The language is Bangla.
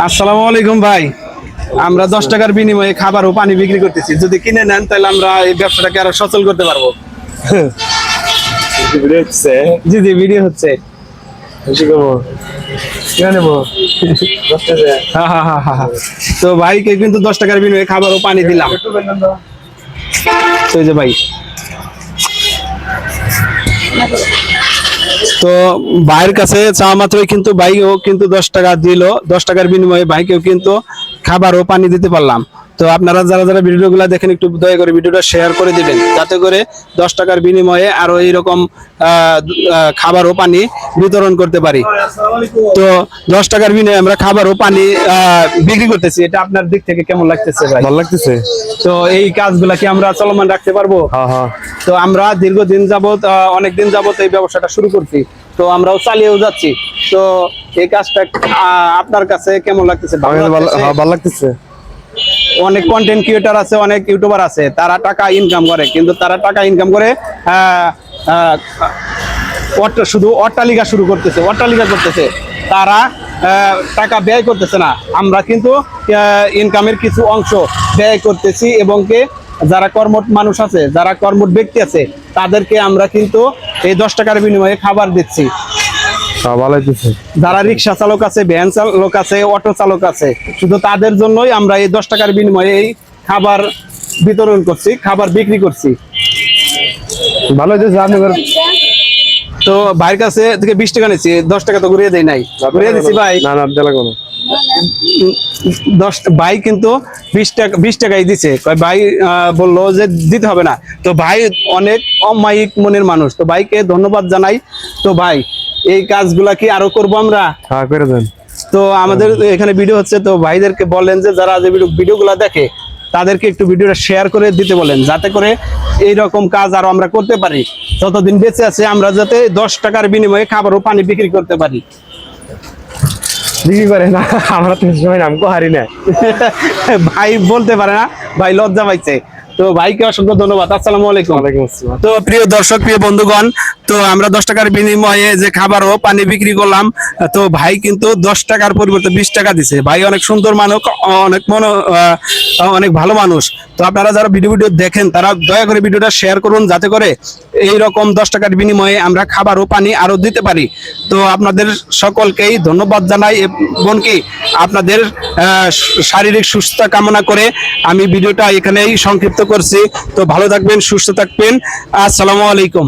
আসসালামু আলাইকুম ভাই। আমরা 10 টাকার বিনিময়ে খাবার ও পানি বিক্রি করতেছি। যদি কিনে নেন তাহলে আমরা এই ব্যবসাটাকে আরো সচল করতে পারবো। জি জি, ভিডিও হচ্ছে। তো ভাইকে কিন্তু 10 টাকার বিনিময়ে খাবার ও পানি দিলাম। তো এই যে ভাই, তো ভাইয়ের কাছে চাওয়া মাত্রই কিন্তু ভাইও কিন্তু 10 টাকা দিল। 10 টাকার বিনিময়ে ভাইকেও কিন্তু খাবার ও পানি দিতে পারলাম। তো আপনারা যারা যারা ভিডিওগুলো দেখেন একটু দয়া করে ভিডিওটা শেয়ার করে দিবেন, যাতে করে 10 টাকার বিনিময়ে আরো এইরকম খাবার ও পানি বিতরণ করতে পারি। তো 10 টাকার বিনিময়ে আমরা খাবার ও পানি বিক্রি করতেছি। এটা আপনার দিক থেকে কেমন লাগতেছে ভাই? ভালো লাগতেছে। তো এই কাজগুলা কি আমরা চলমান রাখতে পারবো? তো আমরা দীর্ঘদিন যাবত অনেকদিন যাবত এই ব্যবসাটা শুরু করছি, তো আমরাও চালিয়েও যাচ্ছি। তো এই কাজটা আপনার কাছে কেমন লাগতেছে? ভালো লাগতেছে। অনেক কন্টেন্ট ক্রিয়েটর আছে, অনেক ইউটিউবার আছে, তারা টাকা ইনকাম করে, কিন্তু তারা টাকা ইনকাম করে শুধু অট্টালিকা শুরু করতেছে, অট্টালিকা করতেছে, তারা টাকা ব্যয় করতেছে না। আমরা কিন্তু ইনকামের কিছু অংশ ব্যয় করতেছি, এবং যারা কর্মঠ মানুষ আছে, যারা কর্মঠ ব্যক্তি আছে, তাদেরকে আমরা কিন্তু এই 10 টাকার বিনিময়ে খাবার দিচ্ছি। যারা রিক্সা চালক আছে, ভ্যান চালক আছে, অটো চালক আছে, শুধু তাদের জন্যই আমরা এই 10 টাকার বিনিময়ে এই খাবার বিতরণ করছি, খাবার বিক্রি করছি। ভালো হয়েছে। তো ভাইয়ের কাছে থেকে 20 টাকা নিচ্ছি, 10 টাকা তো ঘুরিয়ে দেয় নাই, ঘুরিয়ে দিচ্ছি ভাই। ভাই কিন্তু 20 টাকাই দিছে। ভাই বললো যে দিতে হবে না। তো ভাই অনেক অমায়িক মনের মানুষ, তো ভাইকে ধন্যবাদ জানাই। তো ভাই, এই কাজগুলা কি আরো করবো আমরা? হ্যাঁ, করে দেন। তো আমাদের এখানে ভিডিও হচ্ছে, তো ভাইদেরকে বলেন যে যারা যে ভিডিওগুলা দেখে তাদেরকে একটু ভিডিওটা শেয়ার করে দিতে বলেন, যাতে করে এইরকম কাজ আরো আমরা করতে পারি। যতদিন বেঁচে আছে আমরা যাতে 10 টাকার বিনিময়ে খাবার ও পানি বিক্রি করতে পারি। বিক্রি করে না, আমরা তো সময় নাম হারি না। ভাই বলতে পারে না, ভাই লজ্জা পাইছে। তো ভাইকে অসংখ্য ধন্যবাদ। আসসালামু আলাইকুম। তো প্রিয় দর্শক, প্রিয় বন্ধুগণ, তো আমরা 10 টাকার বিনিময়ে যে খাবার ও পানি বিক্রি করলাম, তো ভাই কিন্তু 10 টাকার পরিবর্তে 20 টাকা দিছে। ভাই অনেক সুন্দর মানুষ, অনেক ভালো মানুষ। তো আপনারা যারা ভিডিও দেখেন তারা দয়া করে ভিডিওটা শেয়ার করুন, যাতে করে এইরকম 10 টাকার বিনিময়ে আমরা খাবার ও পানি আরো দিতে পারি। তো আপনাদের সকলকেই ধন্যবাদ জানাই, এবং কি আপনাদের শারীরিক সুস্থতা কামনা করে আমি ভিডিওটা এখানেই সংক্ষিপ্ত করছি। তো ভালো থাকবেন, সুস্থ থাকবেন। আসসালামু আলাইকুম।